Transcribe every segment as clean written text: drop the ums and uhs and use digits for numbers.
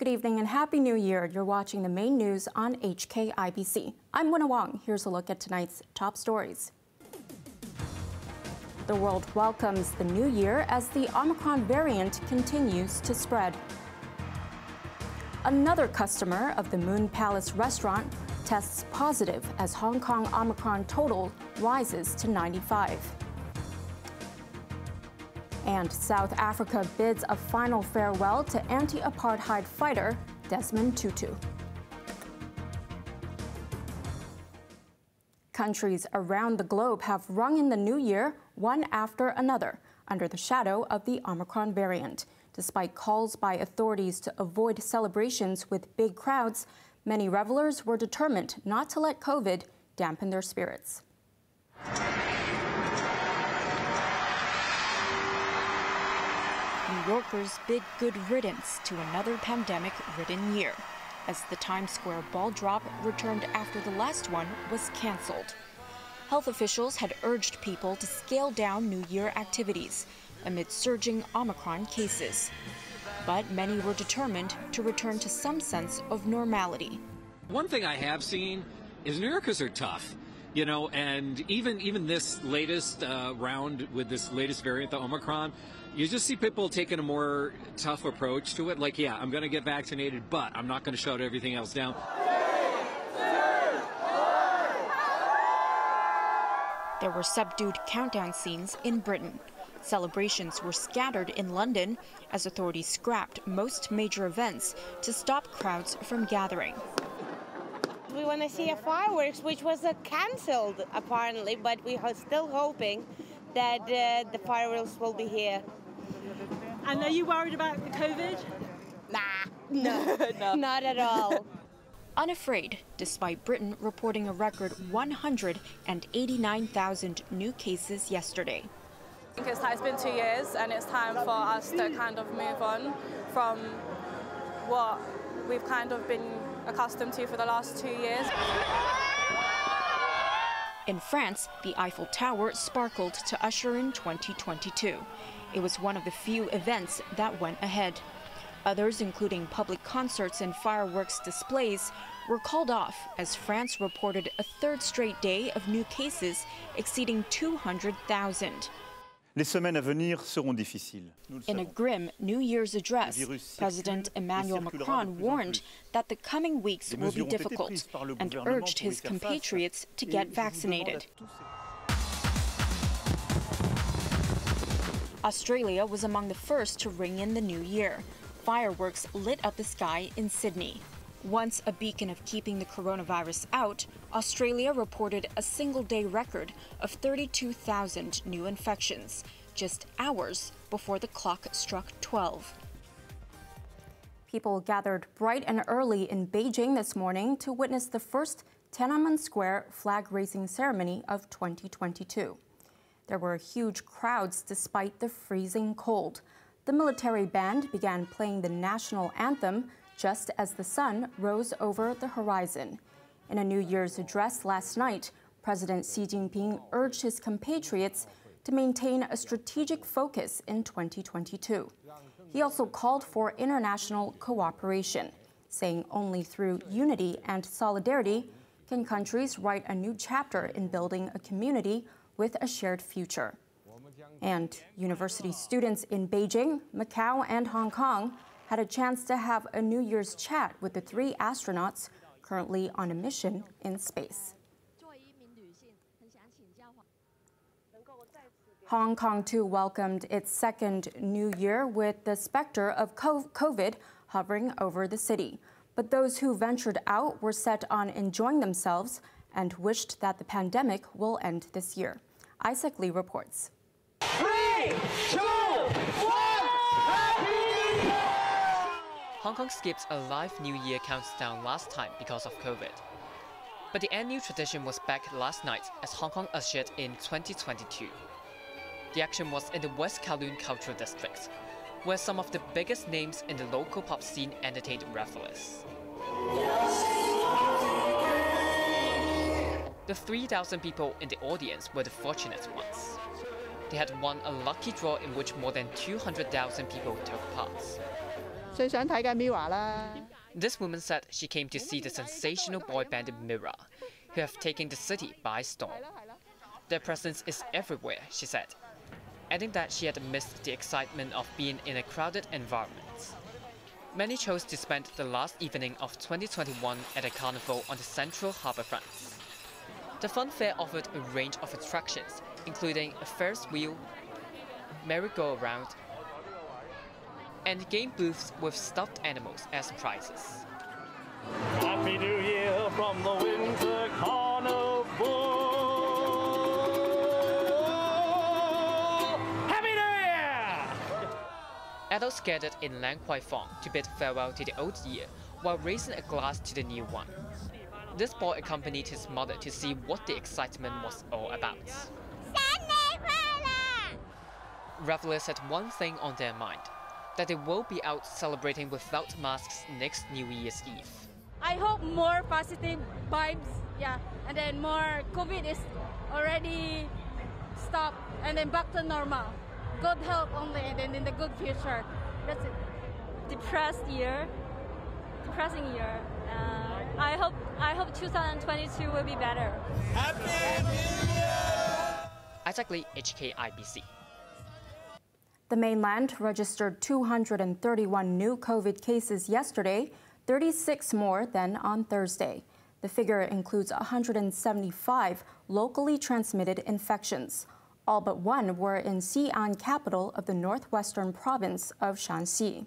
Good evening and Happy New Year. You're watching the main news on HKIBC. I'm Wynna Wong. Here's a look at tonight's top stories. The world welcomes the new year as the Omicron variant continues to spread. Another customer of the Moon Palace restaurant tests positive as Hong Kong Omicron total rises to 95. And South Africa bids a final farewell to anti-apartheid fighter Desmond Tutu. Countries around the globe have rung in the new year, one after another, under the shadow of the Omicron variant. Despite calls by authorities to avoid celebrations with big crowds, many revelers were determined not to let COVID dampen their spirits. New Yorkers bid good riddance to another pandemic-ridden year, as the Times Square ball drop returned after the last one was canceled. Health officials had urged people to scale down New Year activities amid surging Omicron cases. But many were determined to return to some sense of normality. One thing I have seen is New Yorkers are tough. You know, and even this latest round with this latest variant, the Omicron, you just see people taking a more tough approach to it. Like, yeah, I'm going to get vaccinated, but I'm not going to shut everything else down. There were subdued countdown scenes in Britain. Celebrations were scattered in London as authorities scrapped most major events to stop crowds from gathering. We want to see a fireworks, which was cancelled apparently, but we are still hoping that the fireworks will be here. And are you worried about the COVID? Nah, no, not at all. Unafraid, despite Britain reporting a record 189,000 new cases yesterday. I think it's been 2 years and it's time for us to kind of move on from what we've kind of been accustomed to for the last 2 years. In France, the Eiffel Tower sparkled to usher in 2022. It was one of the few events that went ahead. Others, including public concerts and fireworks displays, were called off as France reported a third straight day of new cases exceeding 200,000. In a grim New Year's address, President Emmanuel Macron warned that the coming weeks will be difficult and urged his compatriots to get vaccinated. Australia was among the first to ring in the new year. Fireworks lit up the sky in Sydney. Once a beacon of keeping the coronavirus out, Australia reported a single-day record of 32,000 new infections, just hours before the clock struck 12. People gathered bright and early in Beijing this morning to witness the first Tiananmen Square flag-raising ceremony of 2022. There were huge crowds despite the freezing cold. The military band began playing the national anthem just as the sun rose over the horizon. In a New Year's address last night, President Xi Jinping urged his compatriots to maintain a strategic focus in 2022. He also called for international cooperation, saying only through unity and solidarity can countries write a new chapter in building a community with a shared future. And university students in Beijing, Macau, and Hong Kong had a chance to have a New Year's chat with the 3 astronauts currently on a mission in space. Hong Kong, too, welcomed its second New Year with the specter of COVID hovering over the city. But those who ventured out were set on enjoying themselves and wished that the pandemic will end this year. Isaac Lee reports. 3, 2, 1, Happy New Year! Hong Kong skipped a live New Year countdown last time because of COVID. But the annual tradition was back last night as Hong Kong ushered in 2022. The action was in the West Kowloon Cultural District, where some of the biggest names in the local pop scene entertained revelers. The 3,000 people in the audience were the fortunate ones. They had won a lucky draw in which more than 200,000 people took part. This woman said she came to see the sensational boy band Mirror, who have taken the city by storm. Their presence is everywhere, she said, adding that she had missed the excitement of being in a crowded environment. Many chose to spend the last evening of 2021 at a carnival on the central harbourfront. The fun fair offered a range of attractions, including a Ferris wheel, merry-go-round, and game booths with stuffed animals as prizes. Happy New Year from the Winter Carnival! Happy New Year! Adults gathered in Lang Kwai Fong to bid farewell to the old year while raising a glass to the new one. This boy accompanied his mother to see what the excitement was all about. Revelers had one thing on their mind, that they will be out celebrating without masks next New Year's Eve. I hope more positive vibes, and then more COVID is already stopped, and then back to normal. Good health only, and then in the good future. That's it. Depressing year. I hope 2022 will be better. Happy New Year! Isaac Lee, HKIBC. The mainland registered 231 new COVID cases yesterday, 36 more than on Thursday. The figure includes 175 locally transmitted infections. All but one were in Xi'an, capital of the northwestern province of Shanxi.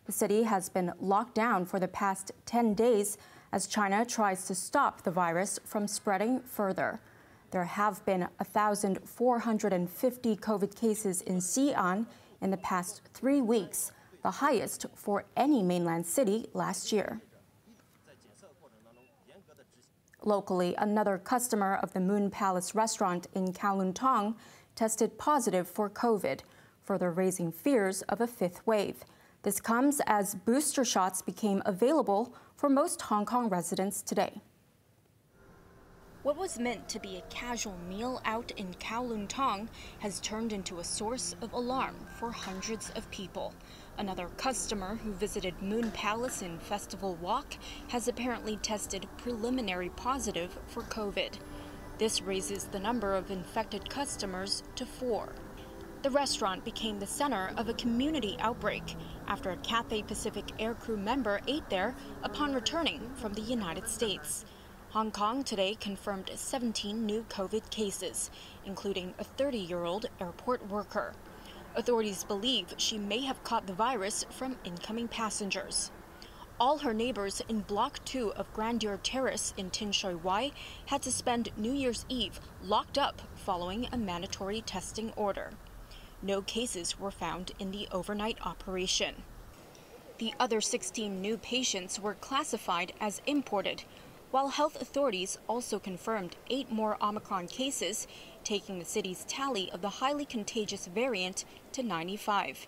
The city has been locked down for the past 10 days as China tries to stop the virus from spreading further. There have been 1,450 COVID cases in Xi'an in the past 3 weeks, the highest for any mainland city last year. Locally, another customer of the Moon Palace restaurant in Kowloon Tong tested positive for COVID, further raising fears of a fifth wave. This comes as booster shots became available for most Hong Kong residents today. What was meant to be a casual meal out in Kowloon Tong has turned into a source of alarm for hundreds of people. Another customer who visited Moon Palace in Festival Walk has apparently tested preliminary positive for COVID. This raises the number of infected customers to 4. The restaurant became the center of a community outbreak after a Cathay Pacific aircrew member ate there upon returning from the United States. Hong Kong today confirmed 17 new COVID cases, including a 30-year-old airport worker. Authorities believe she may have caught the virus from incoming passengers. All her neighbors in Block 2 of Grandeur Terrace in Tin Shui Wai had to spend New Year's Eve locked up following a mandatory testing order. No cases were found in the overnight operation. The other 16 new patients were classified as imported, while health authorities also confirmed 8 more Omicron cases, taking the city's tally of the highly contagious variant to 95.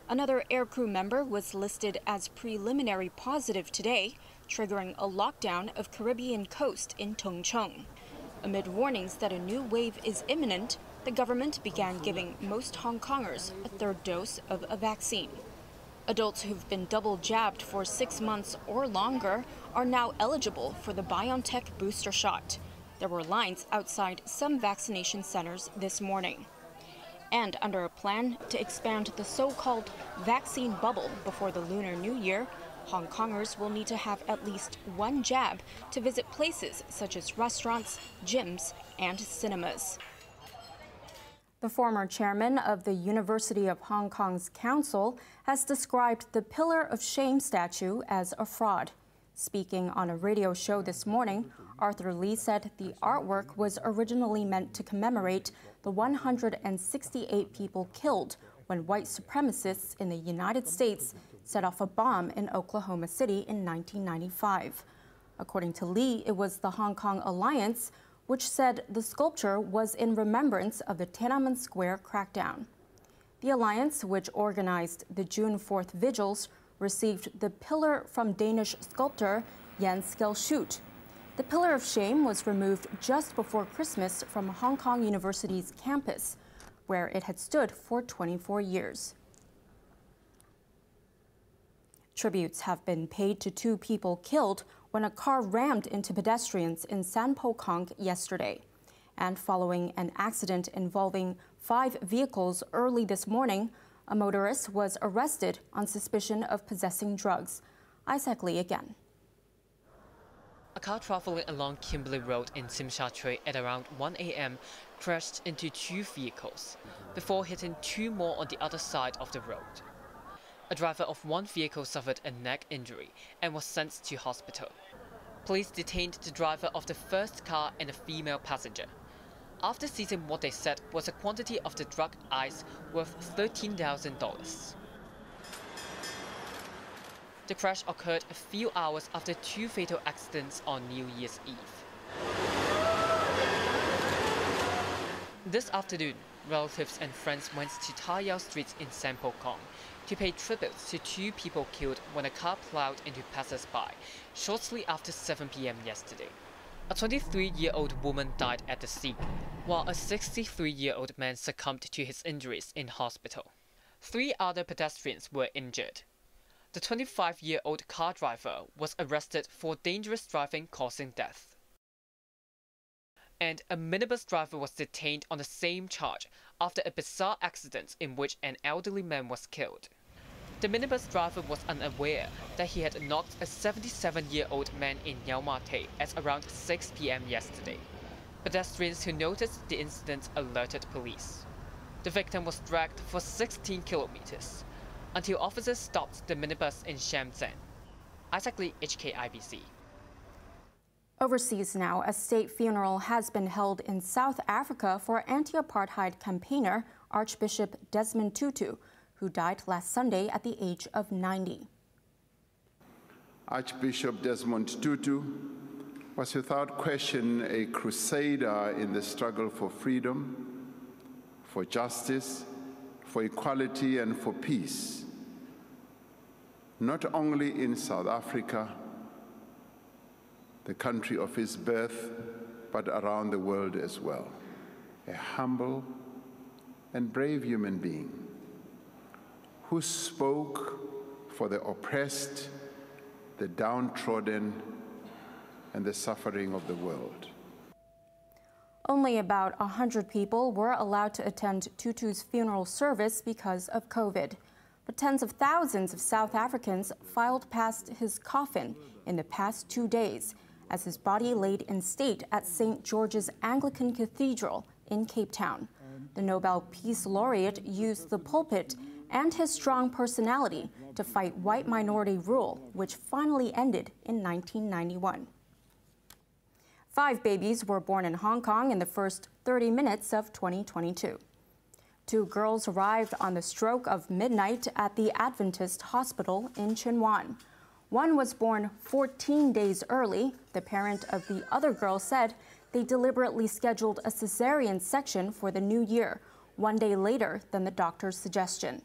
Another aircrew member was listed as preliminary positive today, triggering a lockdown of Caribbean coast in Tung Chung. Amid warnings that a new wave is imminent, the government began giving most Hong Kongers a 3rd dose of a vaccine. Adults who've been double jabbed for 6 months or longer are now eligible for the BioNTech booster shot. There were lines outside some vaccination centers this morning. And under a plan to expand the so-called vaccine bubble before the Lunar New Year, Hong Kongers will need to have at least 1 jab to visit places such as restaurants, gyms, and cinemas. The former chairman of the University of Hong Kong's council has described the Pillar of Shame statue as a fraud. Speaking on a radio show this morning, Arthur Lee said the artwork was originally meant to commemorate the 168 people killed when white supremacists in the United States set off a bomb in Oklahoma City in 1995. According to Lee, it was the Hong Kong Alliance which said the sculpture was in remembrance of the Tiananmen Square crackdown. The alliance, which organized the June 4th vigils, received the pillar from Danish sculptor Jens Skjelshut. The Pillar of Shame was removed just before Christmas from Hong Kong University's campus, where it had stood for 24 years. Tributes have been paid to 2 people killed when a car rammed into pedestrians in Sanpo Kong yesterday. And following an accident involving 5 vehicles early this morning, a motorist was arrested on suspicion of possessing drugs. Isaac Lee again. A car traveling along Kimberley Road in Tsim Sha Tsui at around 1 a.m. crashed into 2 vehicles before hitting 2 more on the other side of the road. A driver of 1 vehicle suffered a neck injury and was sent to hospital. Police detained the driver of the first car and a female passenger, after seizing what they said was a quantity of the drug ice worth $13,000. The crash occurred a few hours after 2 fatal accidents on New Year's Eve. This afternoon, relatives and friends went to Ta Yau Street in Sanpo Kong to pay tributes to 2 people killed when a car plowed into passers-by shortly after 7 p.m. yesterday. A 23-year-old woman died at the scene, while a 63-year-old man succumbed to his injuries in hospital. 3 other pedestrians were injured. The 25-year-old car driver was arrested for dangerous driving causing death. And a minibus driver was detained on the same charge after a bizarre accident in which an elderly man was killed. The minibus driver was unaware that he had knocked a 77-year-old man in Yau Ma Tei at around 6 p.m. yesterday. Pedestrians who noticed the incident alerted police. The victim was dragged for 16 kilometers until officers stopped the minibus in Shenzhen. Isaac Lee, HKIBC. Overseas now, a state funeral has been held in South Africa for anti-apartheid campaigner Archbishop Desmond Tutu, who died last Sunday at the age of 90. Archbishop Desmond Tutu was without question a crusader in the struggle for freedom, for justice, for equality, and for peace, not only in South Africa, the country of his birth, but around the world as well. A humble and brave human being who spoke for the oppressed, the downtrodden, and the suffering of the world. Only about 100 people were allowed to attend Tutu's funeral service because of COVID. But tens of thousands of South Africans filed past his coffin in the past 2 days as his body laid in state at St. George's Anglican Cathedral in Cape Town. The Nobel Peace Laureate used the pulpit and his strong personality to fight white minority rule, which finally ended in 1991. 5 babies were born in Hong Kong in the first 30 minutes of 2022. 2 girls arrived on the stroke of midnight at the Adventist Hospital in Tsuen Wan. One was born 14 days early. The parent of the other girl said they deliberately scheduled a cesarean section for the new year, 1 day later than the doctor's suggestion.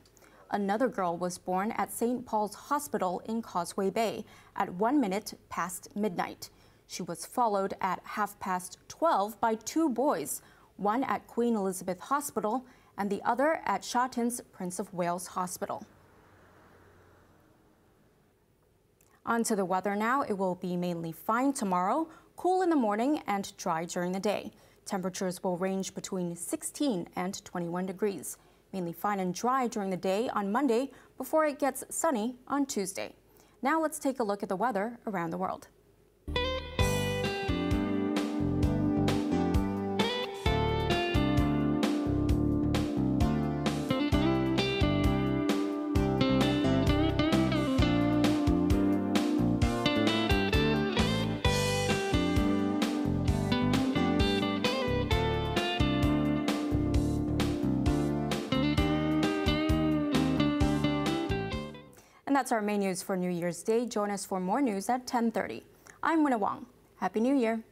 Another girl was born at St. Paul's Hospital in Causeway Bay at 1 minute past midnight. She was followed at 12:30 by 2 boys, one at Queen Elizabeth Hospital and the other at Shotton's Prince of Wales Hospital. On to the weather now. It will be mainly fine tomorrow, cool in the morning and dry during the day. Temperatures will range between 16 and 21 degrees. Mainly fine and dry during the day on Monday before it gets sunny on Tuesday. Now let's take a look at the weather around the world. And that's our main news for New Year's Day. Join us for more news at 10:30. I'm Wynna Wong. Happy New Year.